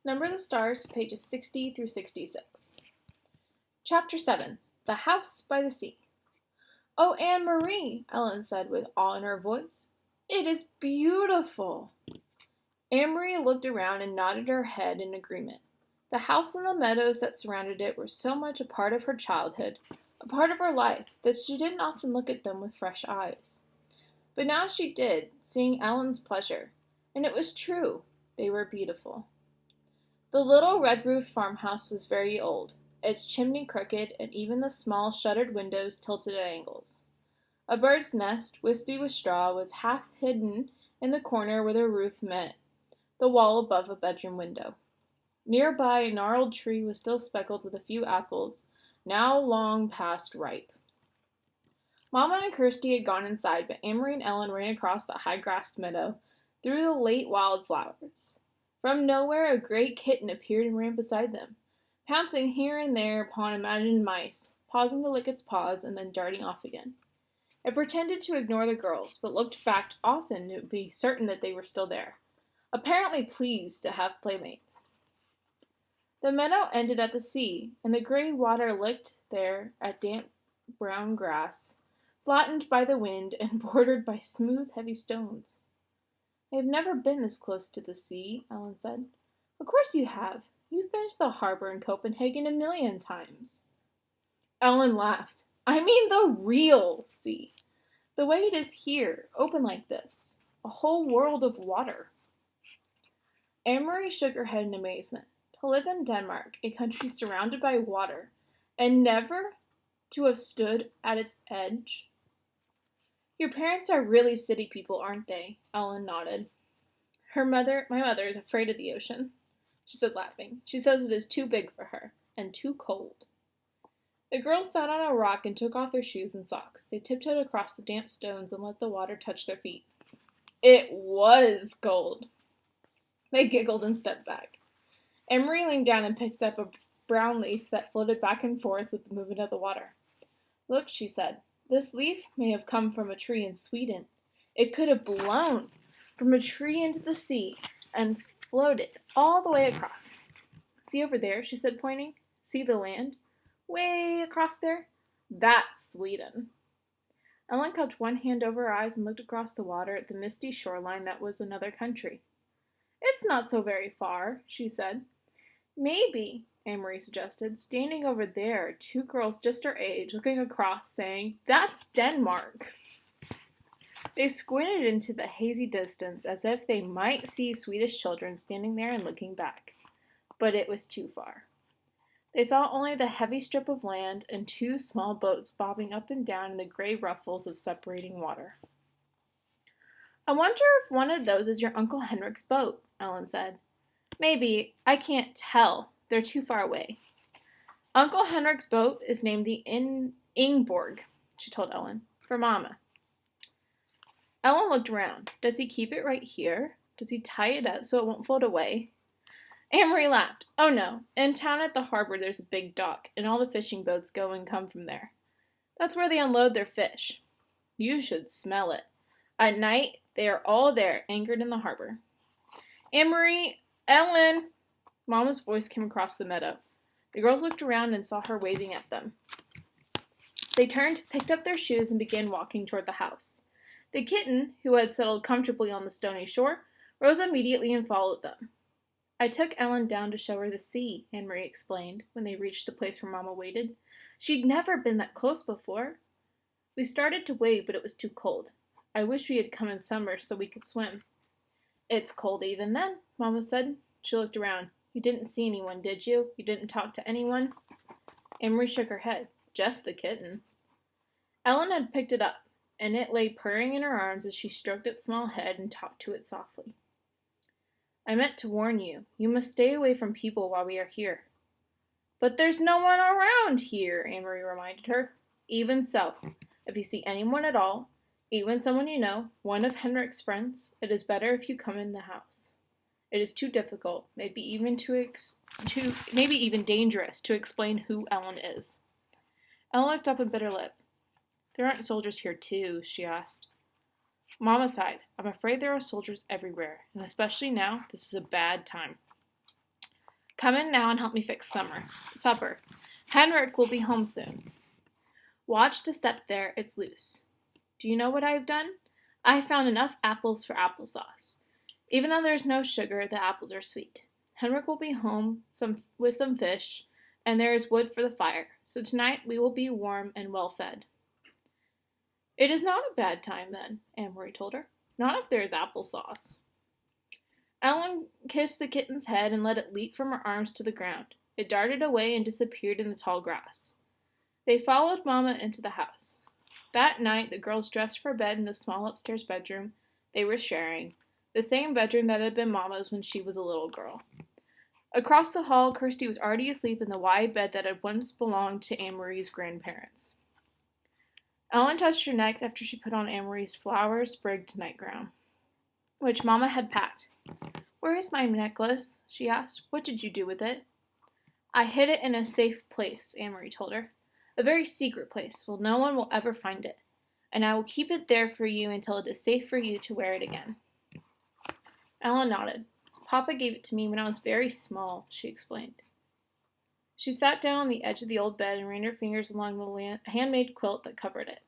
Number the Stars, pages 60 through 66. Chapter 7. The House by the Sea. "Oh, Anne-Marie," Ellen said with awe in her voice. "It is beautiful." Anne-Marie looked around and nodded her head in agreement. The house and the meadows that surrounded it were so much a part of her childhood, a part of her life, that she didn't often look at them with fresh eyes. But now she did, seeing Ellen's pleasure. And it was true. They were beautiful. The little red-roofed farmhouse was very old, its chimney crooked, and even the small shuttered windows tilted at angles. A bird's nest, wispy with straw, was half hidden in the corner where the roof met the wall above a bedroom window. Nearby, a gnarled tree was still speckled with a few apples, now long past ripe. Mamma and Kirsty had gone inside, but Anne-Marie and Ellen ran across the high-grassed meadow, through the late wild flowers. From nowhere a great kitten appeared and ran beside them, pouncing here and there upon imagined mice, pausing to lick its paws and then darting off again. It pretended to ignore the girls, but looked back often to be certain that they were still there, apparently pleased to have playmates. The meadow ended at the sea, and the gray water licked there at damp brown grass, flattened by the wind and bordered by smooth, heavy stones. "I have never been this close to the sea," Ellen said. "Of course you have. You've been to the harbor in Copenhagen 1,000,000 times." Ellen laughed. "I mean the real sea. The way it is here, open like this. A whole world of water." Anne-Marie shook her head in amazement. To live in Denmark, a country surrounded by water, and never to have stood at its edge. "Your parents are really city people, aren't they?" Ellen nodded. My mother is afraid of the ocean," she said, laughing. "She says it is too big for her, and too cold." The girls sat on a rock and took off their shoes and socks. They tiptoed across the damp stones and let the water touch their feet. It was cold. They giggled and stepped back. Anne-Marie leaned down and picked up a brown leaf that floated back and forth with the movement of the water. "Look," she said. "This leaf may have come from a tree in Sweden. It could have blown from a tree into the sea and floated all the way across. See over there," she said, pointing. "See the land? Way across there? That's Sweden." Ellen cupped one hand over her eyes and looked across the water at the misty shoreline that was another country. "It's not so very far," she said. "Maybe," Anne-Marie suggested. "Standing over there, two girls just our age, looking across, saying, 'That's Denmark.'" They squinted into the hazy distance as if they might see Swedish children standing there and looking back. But it was too far. They saw only the heavy strip of land and two small boats bobbing up and down in the gray ruffles of separating water. "I wonder if one of those is your Uncle Henrik's boat," Ellen said. "Maybe. I can't tell. They're too far away." "Uncle Henrik's boat is named the Ingeborg," she told Ellen, "for Mama." Ellen looked around. "Does he keep it right here? Does he tie it up so it won't float away?" Anne-Marie laughed. "Oh no. In town at the harbor there's a big dock, and all the fishing boats go and come from there. That's where they unload their fish. You should smell it. At night they are all there, anchored in the harbor." "Anne-Marie! Ellen!" Mama's voice came across the meadow. The girls looked around and saw her waving at them. They turned, picked up their shoes, and began walking toward the house. The kitten, who had settled comfortably on the stony shore, rose immediately and followed them. "I took Ellen down to show her the sea," Anne-Marie explained, when they reached the place where Mama waited. "She'd never been that close before. We started to wade, but it was too cold. I wish we had come in summer so we could swim." "It's cold even then," Mama said. She looked around. "You didn't see anyone, did you? You didn't talk to anyone?" Anne-Marie shook her head. "Just the kitten." Ellen had picked it up, and it lay purring in her arms as she stroked its small head and talked to it softly. "I meant to warn you. You must stay away from people while we are here." "But there's no one around here," Anne-Marie reminded her. "Even so, if you see anyone at all, even someone you know, one of Henrik's friends, it is better if you come in the house. It is too difficult, maybe even dangerous, to explain who Ellen is." Ellen looked up and bit her lip. "There aren't soldiers here too?" she asked. Mama sighed. "I'm afraid there are soldiers everywhere, and especially now, this is a bad time." Come in now and help me fix supper. Henrik will be home soon. Watch the step there, it's loose. Do you know what I have done? I have found enough apples for applesauce. Even though there's no sugar, the apples are sweet. Henrik will be home with some fish, and there is wood for the fire, so tonight we will be warm and well fed. It is not a bad time, then, Anne-Marie told her. Not if there is applesauce. Ellen kissed the kitten's head and let it leap from her arms to the ground. It darted away and disappeared in the tall grass. They followed Mama into the house. That night, the girls dressed for bed in the small upstairs bedroom they were sharing, the same bedroom that had been Mama's when she was a little girl. Across the hall, Kirsty was already asleep in the wide bed that had once belonged to Anne-Marie's grandparents. Ellen touched her neck after she put on Anne-Marie's flower-sprigged nightgown, which Mama had packed. Where is my necklace? She asked. What did you do with it? I hid it in a safe place, Anne-Marie told her. A very secret place, where no one will ever find it. And I will keep it there for you until it is safe for you to wear it again. Ellen nodded. Papa gave it to me when I was very small, she explained. She sat down on the edge of the old bed and ran her fingers along the handmade quilt that covered it.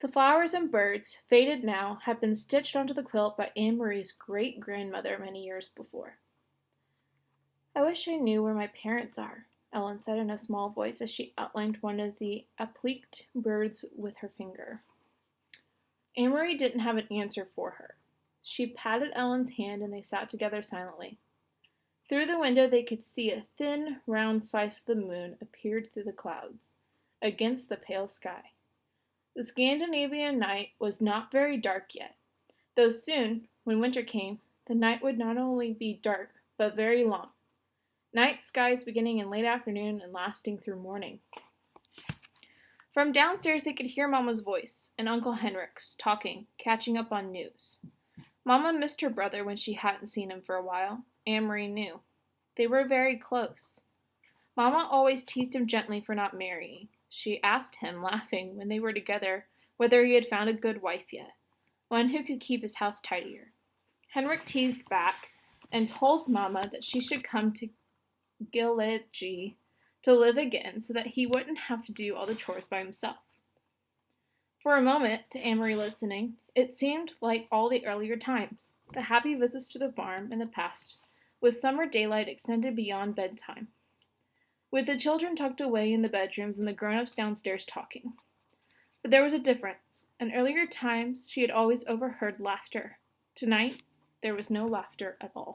The flowers and birds, faded now, had been stitched onto the quilt by Anne-Marie's great-grandmother many years before. I wish I knew where my parents are, Ellen said in a small voice as she outlined one of the appliqued birds with her finger. Anne-Marie didn't have an answer for her. She patted Ellen's hand and they sat together silently. Through the window they could see a thin, round slice of the moon appeared through the clouds, against the pale sky. The Scandinavian night was not very dark yet, though soon, when winter came, the night would not only be dark, but very long. Night skies beginning in late afternoon and lasting through morning. From downstairs they could hear Mama's voice and Uncle Henrik's talking, catching up on news. Mama missed her brother when she hadn't seen him for a while. Anne-Marie knew. They were very close. Mama always teased him gently for not marrying. She asked him, laughing, when they were together, whether he had found a good wife yet, one who could keep his house tidier. Henrik teased back and told Mama that she should come to Gillegi to live again so that he wouldn't have to do all the chores by himself. For a moment, to Anne-Marie listening, it seemed like all the earlier times, the happy visits to the farm in the past, with summer daylight extended beyond bedtime, with the children tucked away in the bedrooms and the grown-ups downstairs talking. But there was a difference. In earlier times, she had always overheard laughter. Tonight, there was no laughter at all.